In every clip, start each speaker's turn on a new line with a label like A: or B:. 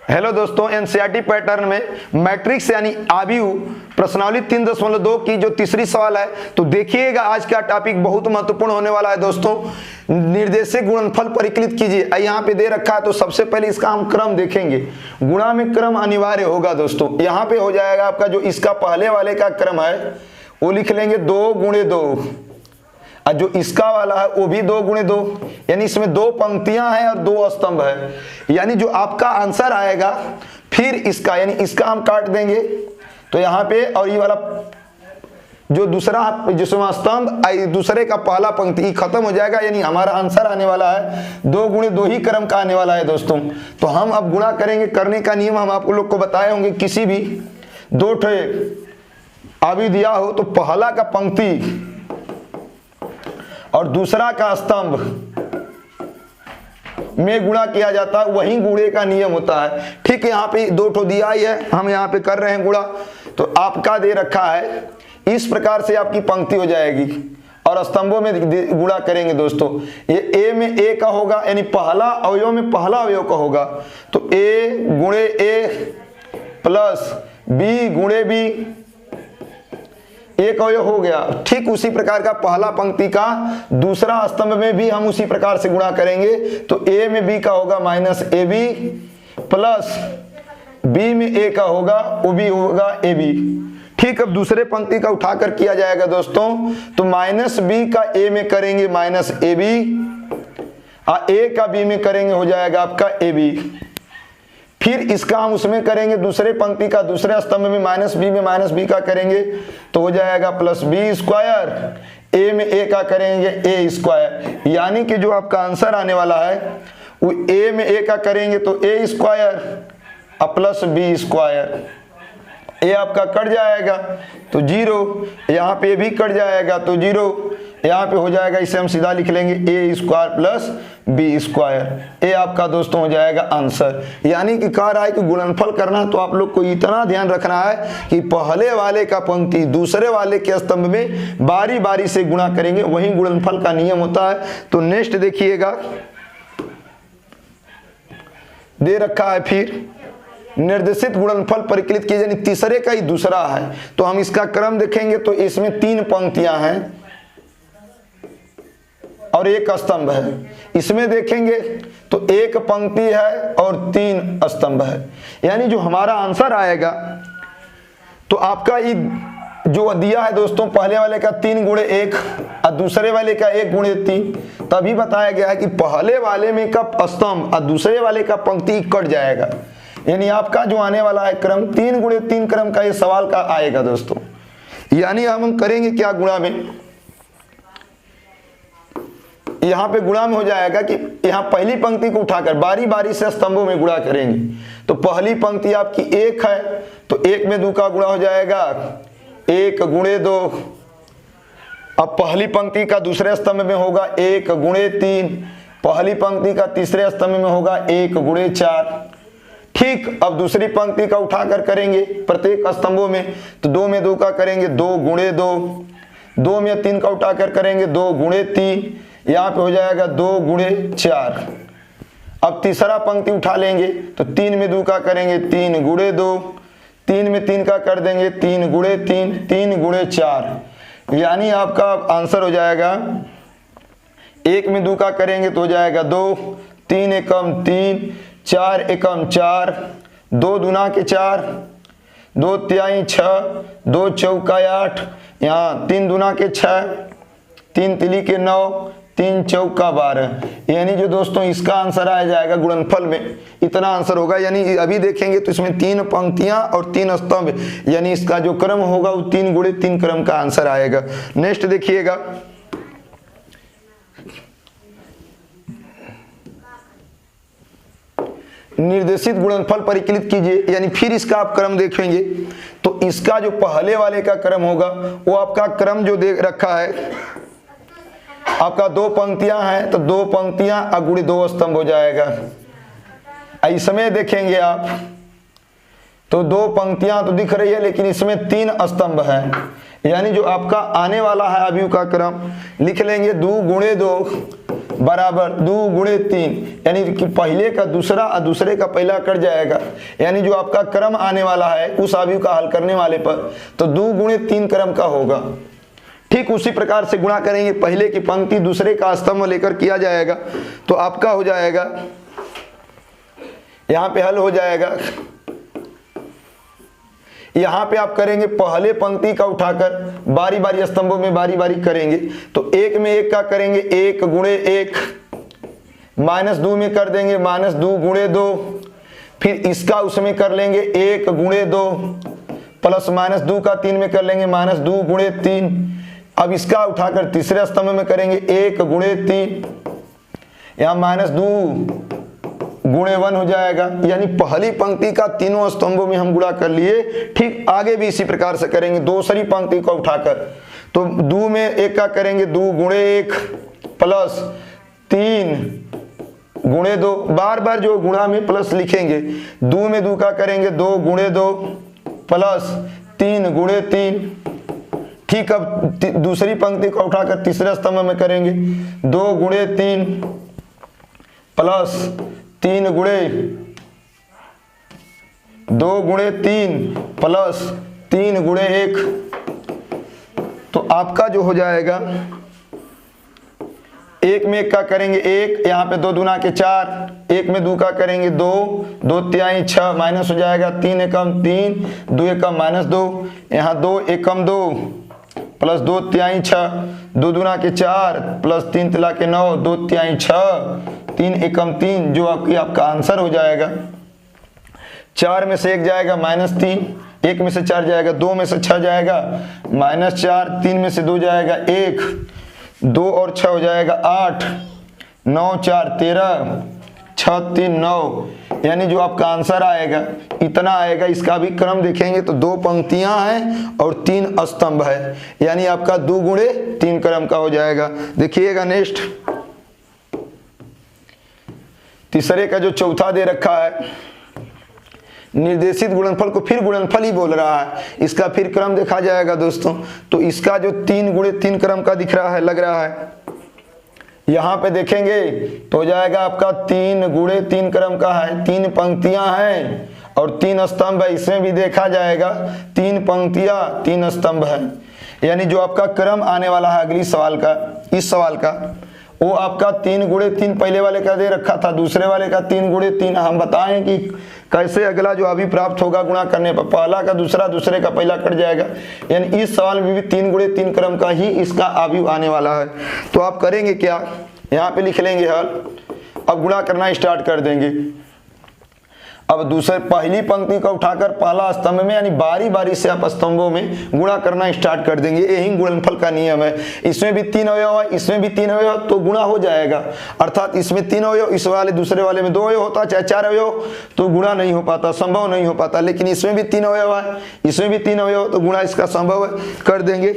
A: Hello दोस्तों, NCERT pattern में matrix यानी आव्यूह प्रश्नावली 3.2 की जो तीसरी सवाल है, तो देखिएगा आज का टॉपिक बहुत महत्वपूर्ण होने वाला है दोस्तों। निर्देशित गुणनफल परिकलित कीजिए। यहाँ पे दे रखा है, तो सबसे पहले इसका हम क्रम देखेंगे। गुणा में क्रम अनिवार्य होगा दोस्तों। यहाँ पे हो जाएगा आपका जो इसका पहले वाले का क्रम है वो लिख लेंगे 2 गुणे 2, और जो इसका वाला है वो भी 2 गुणे 2, यानी इसमें 2 पंक्तियां हैं और 2 स्तंभ है। यानी जो आपका आंसर आएगा फिर इसका, यानी इसका हम काट देंगे तो यहाँ पे, और ये वाला जो दूसरा जिसमें स्तंभ दूसरे का पहला पंक्ति खत्म हो जाएगा, यानी हमारा आंसर आने वाला है 2 गुणे 2 ही क्रम का आने वाला है दोस्तों। तो हम अब गुणा करेंगे। करने का नियम हम आप लोग को बताए होंगे। किसी भी 2 ठे आव्यूह दिया हो तो पहला का पंक्ति और दूसरा का स्तंभ में गुणा किया जाता है, वही गुणे का नियम होता है। ठीक है, यहाँ पे 2 ठो दिया ही है, हम यहाँ पे कर रहे हैं गुणा। तो आपका दे रखा है इस प्रकार से आपकी पंक्ति हो जाएगी और स्तंभों में गुणा करेंगे दोस्तों। ये ए में ए का होगा, यानी पहला अवयव में पहला अवयव का होगा, तो ए गुणे ए प्लस बी गुणे बी, एक अवयव हो गया। ठीक उसी प्रकार का पहला पंक्ति का दूसरा स्तंभ में भी हम उसी प्रकार से गुणा करेंगे। तो ए में बी का होगा minus a b, plus b में ए का होगा वो भी होगा ए बी। ठीक, अब दूसरे पंक्ति का उठाकर किया जाएगा दोस्तों। तो माइनस बी का ए में करेंगे माइनस ए बी, और ए का बी में करेंगे हो जाएगा आपका ए बी। फिर इसका हम उसमें करेंगे दूसरे पंक्ति का दूसरे स्तंभ में माइनस बी का करेंगे तो हो जाएगा प्लस बी स्क्वायर, ए में ए का करेंगे ए स्क्वायर। यानी कि जो आपका आंसर आने वाला है वो ए में ए का करेंगे तो ए स्क्वायर और प्लस बी स्क्वायर। ए आपका कट जाएगा तो 0, यहाँ पे भी कट जाएगा तो 0, यहाँ पे हो जाएगा, इसे हम सीधा लिख लेंगे ए स्क्वायर प्लस बी स्क्वायर। ए आपका दोस्तों हो जाएगा आंसर। यानी कि कह रहा है कि गुणनफल करना तो आप लोग को इतना ध्यान रखना है कि पहले वाले का पंक्ति दूसरे वाले के स्तंभ में बारी बारी से गुणा करेंगे, वही गुणनफल का नियम होता है। तो नेक्स्ट देखिएगा, दे रखा है फिर निर्देशित गुणनफल परिकलित कीजिए, यानी तीसरे का ही दूसरा है। तो हम इसका क्रम देखेंगे तो इसमें 3 पंक्तियां हैं और 1 स्तंभ है। इसमें देखेंगे तो 1 पंक्ति है और 3 स्तंभ है। यानी जो हमारा आंसर आएगा तो आपका ये जो दिया है दोस्तों, पहले वाले का 3 गुणे 1 और दूसरे वाले का 1 गुणे 3, तभी बताया गया है कि पहले वाले में का स्तंभ और दूसरे वाले का पंक्ति कट जाएगा। यानी आपका जो आने वाला है क्रम 3 गुणे 3 क्रम का ये सवाल का आएगा दोस्तों। यानी हम करेंगे क्या गुणा में, यहाँ पे गुणा में हो जाएगा कि यहाँ पहली पंक्ति को उठाकर बारी बारी से स्तंभों में गुणा करेंगे। तो पहली पंक्ति आपकी 1 है तो 1 में 2 का गुणा हो जाएगा 1 गुणे 2। अब पहली पंक्ति का दूसरे स्तंभ में होगा 1 गुणे 3, पहली पंक्ति का तीसरे स्तंभ में होगा 1 गुणे 4। ठीक, अब दूसरी पंक्ति का उठाकर करेंगे प्रत्येक स्तंभों में, तो 2 में 2 का करेंगे 2 गुणे 2, 2 में 3 का उठाकर करेंगे 2 गुणे 3, यहाँ पे हो जाएगा 2 गुणे 4। अब तीसरा पंक्ति उठा लेंगे तो 3 में 2 का करेंगे 3 गुणे 2, 3 में 3 का कर देंगे 3 गुणे 3, 3 गुणे 4। यानी आपका आंसर हो जाएगा 1 में 2 का करेंगे तो हो जाएगा 2, 3 एकम 3, 4 एकम 4, 2 दूना के 4, 2 तिहाई 6, 2 चौका 8, यहाँ 3 दूना के 6, 3 तिली के 9, 3 चौका 12। यानी जो दोस्तों इसका आंसर आ जाएगा गुणनफल में इतना आंसर होगा। यानी अभी देखेंगे तो इसमें 3 पंक्तियां और 3 स्तंभ, यानी इसका जो क्रम होगा वो 3 गुणे 3 क्रम का आंसर आएगा। नेक्स्ट देखिएगा, निर्देशित गुणनफल परिकलित कीजिए, यानी फिर इसका आप क्रम देखेंगे तो इसका जो पहले वाले का क्रम होगा वो आपका क्रम जो दे रखा है आपका 2 पंक्तियां हैं तो 2 पंक्तियां गुणे 2 स्तंभ हो जाएगा। इसमें देखेंगे आप तो 2 पंक्तियां तो दिख रही है लेकिन इसमें 3 स्तंभ है। यानी जो आपका आने वाला है आव्यूह का क्रम लिख लेंगे 2 गुणे 2 बराबर 2 गुणे 3, यानी कि पहले का दूसरा और दूसरे का पहला कट जाएगा, यानी जो आपका क्रम आने वाला है उस अवयव का हल करने वाले पर तो 2 गुणे 3 क्रम का होगा। ठीक उसी प्रकार से गुणा करेंगे, पहले की पंक्ति दूसरे का स्तंभ लेकर किया जाएगा तो आपका हो जाएगा, यहां पे हल हो जाएगा। यहां पे आप करेंगे पहले पंक्ति का उठाकर बारी बारी स्तंभों में बारी बारी करेंगे तो 1 में 1 का करेंगे 1 गुणे 1, -2 में कर देंगे -2 गुणे 2, फिर इसका उसमें कर लेंगे 1 गुणे 2, प्लस -2 का 3 में कर लेंगे -2 गुणे 3। अब इसका उठाकर तीसरे स्तंभ में करेंगे 1 गुणे 3, यहां -2 गुणे 1 हो जाएगा, यानी पहली पंक्ति का तीनों स्तंभों में हम गुणा कर लिए। ठीक आगे भी इसी प्रकार से करेंगे, दूसरी पंक्ति को उठाकर तो 2 में 1 का करेंगे 2 गुणे 1 प्लस 3 गुणे 2, बार बार जो गुणा में प्लस लिखेंगे, 2 में 2 का करेंगे 2 गुणे 2 प्लस 3 गुणे 3। ठीक, अब दूसरी पंक्ति को उठाकर तीसरे स्तंभ में करेंगे 2 गुणे 3 प्लस 3 गुणे 2 गुणे 3 प्लस 3 गुणे 1, तो आपका जो हो जाएगा 1 में 1 का करेंगे 1, यहाँ पे 2 दूना के 4, 1 में 2 का करेंगे 2, 2 तिहाई 6, माइनस हो जाएगा 3 एकम 3, 2 एकम -2, यहाँ 2 एकम 2 प्लस 2 तिहाई 6, 2 दूना के 4 प्लस 3 तिला के 9, 2 तिहाई 6, 3 एकम 3, जो आपका आंसर हो जाएगा। 4 में से 1 जाएगा -3, 1 में से 4 जाएगा 2 में से 6 जाएगा -4, 3 में से 2 जाएगा 1, 2 और 6 हो जाएगा 8, 9 4 13, 6 3 9, यानी जो आपका आंसर आएगा इतना आएगा। इसका भी क्रम देखेंगे तो 2 पंक्तियां हैं और 3 स्तंभ है, यानी आपका 2 गुणे 3 क्रम का हो जाएगा। देखिएगा नेक्स्ट, तीसरे का जो चौथा दे रखा है, निर्देशित गुणनफल को फिर गुणनफल ही बोल रहा है, इसका फिर क्रम देखा जाएगा दोस्तों। तो इसका जो 3 गुणे 3 क्रम का दिख रहा है, लग रहा है, यहां पे देखेंगे तो हो जाएगा आपका 3 गुणे 3 क्रम का है। 3 पंक्तियां हैं और 3 स्तंभ है, इसमें भी देखा जाएगा 3 पंक्तियां 3 स्तंभ है, यानी जो आपका क्रम आने वाला है अगली सवाल का, इस सवाल का, वो आपका 3 गुणे 3 पहले वाले का दे रखा था, दूसरे वाले का 3 गुणे 3। हम बताएं कि कैसे अगला जो अभी प्राप्त होगा गुणा करने पर, पहला का दूसरा, दूसरे का पहला कट जाएगा, यानी इस सवाल में भी 3 गुणे 3 क्रम का ही इसका अवयव आने वाला है। तो आप करेंगे क्या, यहाँ पे लिख लेंगे हल, अब गुणा करना स्टार्ट कर देंगे। अब दूसरे पहली पंक्ति को उठाकर पहला स्तंभ में, यानी बारी बारी से आप स्तंभों में गुणा करना स्टार्ट कर देंगे। यही गुणनफल का नियम है। इसमें भी 3 अवयव है, इसमें भी 3 अवयव, तो गुणा हो जाएगा। अर्थात इसमें 3 अवयव, इस वाले दूसरे वाले में 2 अवयव होता, चाहे 4 अवयव, तो गुणा नहीं हो पाता, संभव नहीं हो पाता। लेकिन इसमें भी 3 अवयव है, इसमें भी 3 अवयव, तो गुणा इसका संभव है, कर देंगे।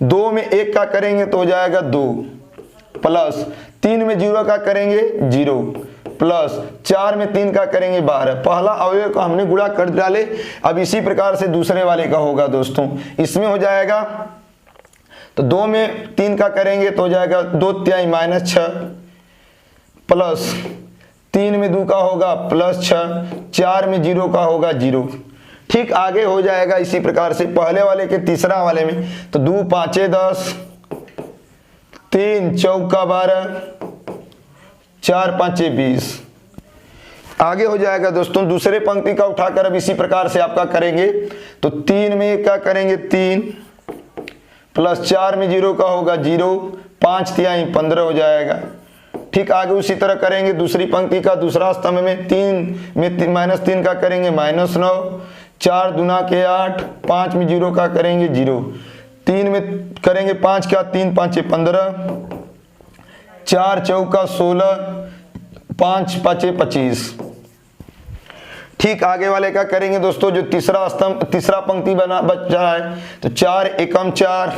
A: 2 में 1 का करेंगे तो हो जाएगा 2, प्लस 3 में 0 का करेंगे 0, प्लस 4 में 3 का करेंगे 12। पहला अवयव को हमने गुणा कर डाले। अब इसी प्रकार से दूसरे वाले का होगा दोस्तों, इसमें हो जाएगा तो 2 में 3 का करेंगे तो हो जाएगा 2 तिहाई -6, प्लस 3 में 2 का होगा +6, 4 में 0 का होगा 0। ठीक आगे हो जाएगा इसी प्रकार से पहले वाले के तीसरा वाले में, तो 2 5 10, 3 चौका 12, 4 5 20। आगे हो जाएगा दोस्तों दूसरे पंक्ति का उठाकर अब इसी प्रकार से आपका करेंगे तो 3 में 1 का करेंगे 3, प्लस 4 में 0 का होगा 0, 5 तिहाई 15 हो जाएगा। ठीक आगे उसी तरह करेंगे दूसरी पंक्ति का दूसरा स्तंभ में 3 में -3 का करेंगे -9, 4 दूना के 8, 5 में 0 का करेंगे 0, 3 में करेंगे 5 का 3 5 15, 4 चौका 16, 5 5 25। ठीक आगे वाले का करेंगे दोस्तों जो तीसरा पंक्ति बना बच रहा है तो 4 एकम 4,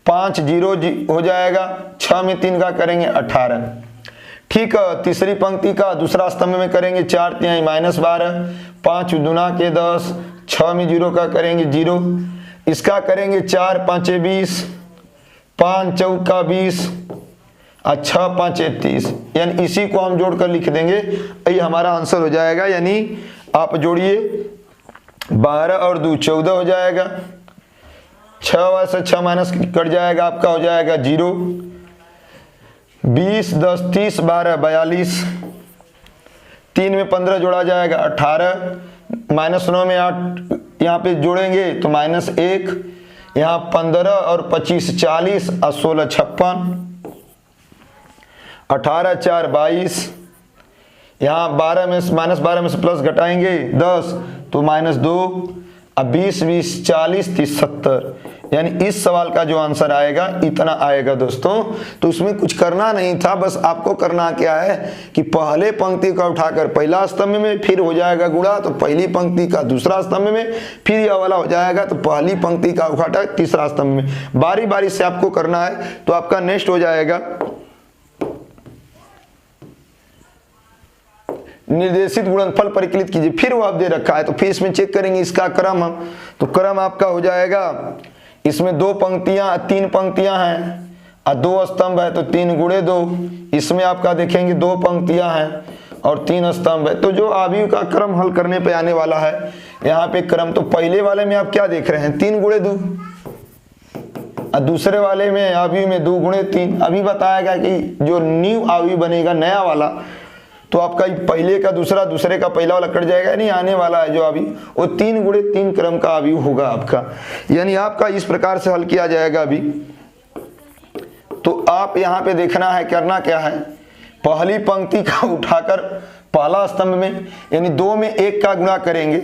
A: 5 0 हो जाएगा, 6 में 3 का करेंगे 18। ठीक तीसरी पंक्ति का दूसरा स्तंभ में करेंगे 4 तिहाई -12, 5 दूना के 10, 6 में 0 का करेंगे 0, इसका करेंगे 4 5 20, 5 चौका 20, और 6 5 30, यानी इसी को हम जोड़कर लिख देंगे, ये हमारा आंसर हो जाएगा। यानी आप जोड़िए 12 और 2 14 हो जाएगा, 6 से 6 माइनस कट जाएगा, आपका हो जाएगा 0। 20 10 30 12 42, 3 में 15 जोड़ा जाएगा 18, -9 में 8 यहाँ पे जोड़ेंगे तो -1, यहाँ 15 और 25 40 और 16 56, 18 4 22, यहाँ 12 में -12 में से प्लस घटाएंगे 10 तो -2, अब 20 20 40 30 70, यानी इस सवाल का जो आंसर आएगा इतना आएगा दोस्तों। तो उसमें कुछ करना नहीं था, बस आपको करना क्या है कि पहले पंक्ति का उठाकर पहला स्तंभ में, फिर हो जाएगा गुणा तो पहली पंक्ति का दूसरा स्तंभ में, फिर यह वाला हो जाएगा तो पहली पंक्ति का उठाकर तीसरा स्तंभ में, बारी बारी से आपको करना है। तो आपका नेक्स्ट हो जाएगा निर्देशित गुणनफल परिकलित कीजिए। फिर वो आप दे रखा है तो फिर इसमें चेक करेंगे इसका क्रम हम, तो क्रम आपका हो जाएगा, इसमें 2 पंक्तियां 3 पंक्तियां हैं और 2 स्तंभ है तो 3 गुणे 2, इसमें आपका देखेंगे 2 पंक्तियां हैं और 3 स्तंभ है। तो जो आव्यूह का क्रम हल करने पे आने वाला है यहाँ पे क्रम, तो पहले वाले में आप क्या देख रहे हैं 3 गुणे 2, और दूसरे वाले में आव्यूह में 2 गुणे 3। अभी बताएगा कि जो न्यू आव्यूह बनेगा नया वाला, तो आपका पहले का दूसरा, दूसरे का पहला वाला कट जाएगा, नहीं आने वाला है जो अभी वो 3 गुणे 3 क्रम का आव्यूह होगा आपका। यानी आपका इस प्रकार से हल किया जाएगा अभी। तो आप यहाँ पे देखना है, करना क्या है, पहली पंक्ति का उठाकर पहला स्तंभ में, यानी 2 में 1 का गुणा करेंगे,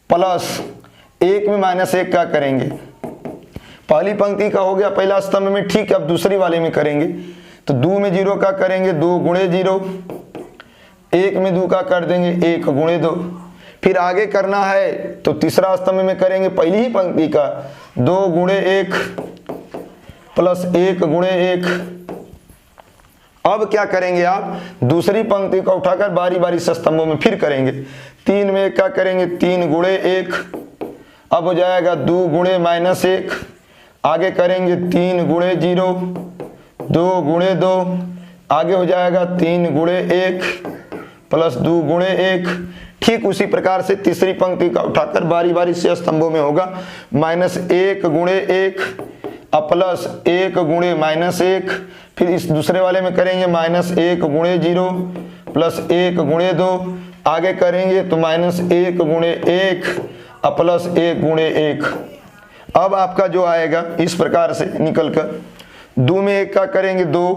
A: प्लस 1 में -1 का करेंगे। पहली पंक्ति का हो गया पहला स्तंभ में, ठीक है। अब दूसरी वाले में करेंगे तो 2 में 0 का करेंगे 2 गुणे 0, 1 में 2 का कर देंगे 1 गुणे 2। फिर आगे करना है तो तीसरा स्तंभ में करेंगे पहली ही पंक्ति का 2 गुणे 1 प्लस 1 गुणे 1। अब क्या करेंगे आप, दूसरी पंक्ति को उठाकर बारी बारी से स्तंभों में फिर करेंगे, 3 में 1 का करेंगे 3 गुणे 1, अब हो जाएगा 2 गुणे -1, आगे करेंगे 3 गुणे 0 2 गुणे 2, आगे हो जाएगा 3 गुणे 1 प्लस 2 गुणे 1। ठीक उसी प्रकार से तीसरी पंक्ति का उठाकर बारी बारी से स्तंभों में होगा -1 गुणे 1 प्लस 1 गुणे -1। फिर इस दूसरे वाले में करेंगे -1 गुणे 0 प्लस 1 गुणे 2, आगे करेंगे तो -1 गुणे 1 प्लस 1 गुणे 1। अब आपका जो आएगा इस प्रकार से निकल कर 2 में 1 का करेंगे 2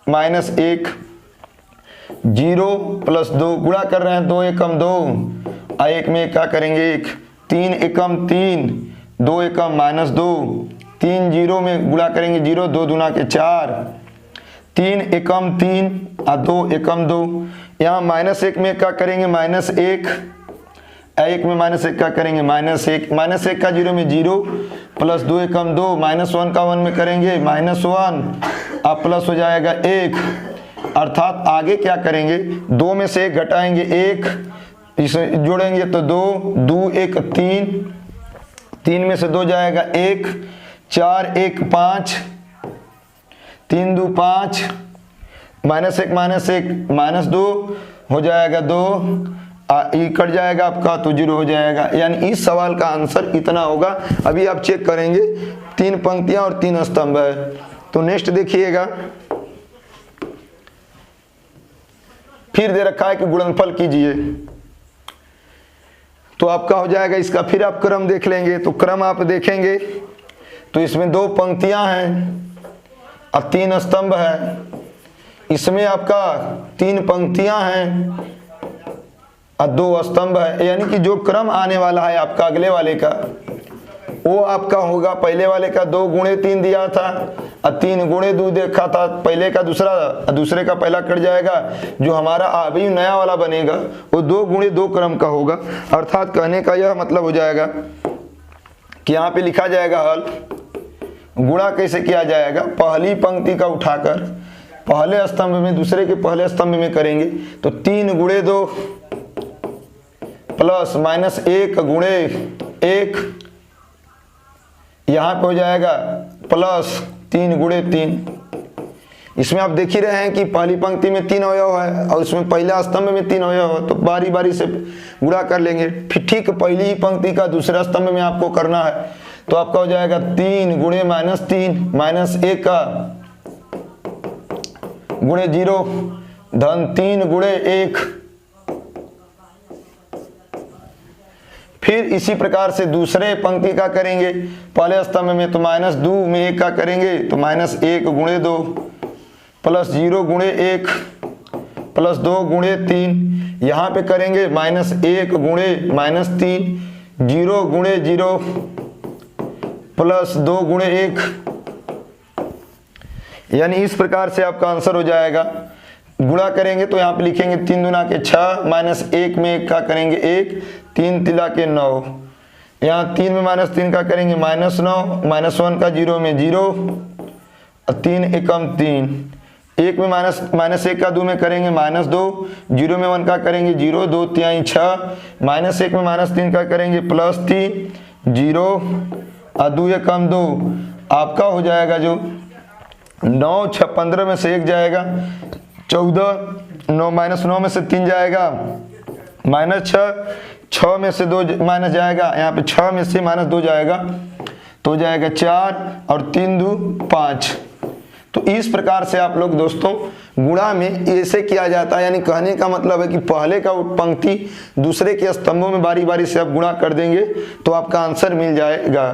A: -1 0 प्लस 2 गुणा कर रहे हैं 2 एकम 2 और 1 में 1 का करेंगे 1, 3 एकम 3 2 एकम -2, 3 0 में गुणा करेंगे 0 2 दूना के 4, 3 एकम 3 और 2 एकम 2। यहाँ -1 में 1 का करेंगे -1, 1 में -1 का करेंगे -1 का 0 में 0 प्लस 2 एकम 2, -1 का 1 में करेंगे -1 अब प्लस हो जाएगा 1, अर्थात आगे क्या करेंगे 2 में से 1 घटाएंगे 1, इसे जोड़ेंगे तो 2 2 1 3, 3 में से 2 जाएगा 1, 4 1 5, 3 2 5, -1 -2 हो जाएगा 2, ये कट जाएगा आपका तो 0 हो जाएगा। यानी इस सवाल का आंसर इतना होगा। अभी आप चेक करेंगे 3 पंक्तियां और 3 स्तंभ है। तो नेक्स्ट देखिएगा, फिर दे रखा है कि गुणनफल कीजिए, तो आपका हो जाएगा इसका। फिर आप क्रम देख लेंगे, तो क्रम आप देखेंगे तो इसमें 2 पंक्तियां हैं और 3 स्तंभ है। इसमें आपका 3 पंक्तियां हैं और 2 स्तंभ है, यानी कि जो क्रम आने वाला है आपका अगले वाले का वो आपका होगा, पहले वाले का 2 गुणे 3 दिया था और 3 गुणे 2 देखा था, पहले का दूसरा, दूसरे का पहला कट जाएगा, जो हमारा अभी नया वाला बनेगा वो 2 गुणे 2 क्रम का होगा। अर्थात कहने का यह मतलब हो जाएगा कि यहाँ पे लिखा जाएगा हल, गुणा कैसे किया जाएगा, पहली पंक्ति का उठाकर पहले स्तंभ में दूसरे के पहले स्तंभ में करेंगे तो 3 गुणे 2 प्लस -1 गुणे 1, यहाँ पे हो जाएगा प्लस 3 गुणे 3, इसमें आप देख ही रहे हैं कि पहली पंक्ति में 3 अवयव है और इसमें पहला स्तंभ में 3 अवयव है, तो बारी बारी से गुणा कर लेंगे। फिर ठीक पहली ही पंक्ति का दूसरा स्तंभ में आपको करना है, तो आपका हो जाएगा 3 गुणे -3 -1 का गुणे 0 धन 3 गुणे 1। फिर इसी प्रकार से दूसरे पंक्ति का करेंगे, पहले स्तंभ में तो -2 में 1 का करेंगे, तो -1 गुणे 2 प्लस 0 गुणे 1 प्लस 2 गुणे 3। यहाँ पे करेंगे -1 गुणे -3 0 गुणे 0 प्लस 2 गुणे 1, यानी इस प्रकार से आपका आंसर हो जाएगा। गुणा करेंगे तो यहाँ पे लिखेंगे 3 दूना के 6 -1 में 1 का करेंगे 1 3 तिला के 9। यहाँ 3 में -3 का करेंगे -9 -1 का 0 में 0 और 3 एकम 3। 1 में -1 का 2 में करेंगे -2 0 में 1 का करेंगे 0 2 3 6 -1 में -3 का करेंगे +3 0 और 2 एकम 2। आपका हो जाएगा जो 9 6 15 में से 1 जाएगा 14 9 -9 में से 3 जाएगा -6 6 में से 2 माइनस जाएगा, यहाँ पे 6 में से -2 जाएगा तो जाएगा 4 और 3 2 5। तो इस प्रकार से आप लोग दोस्तों गुणा में ऐसे किया जाता है, यानी कहने का मतलब है कि पहले का पंक्ति दूसरे के स्तंभों में बारी बारी से आप गुणा कर देंगे तो आपका आंसर मिल जाएगा।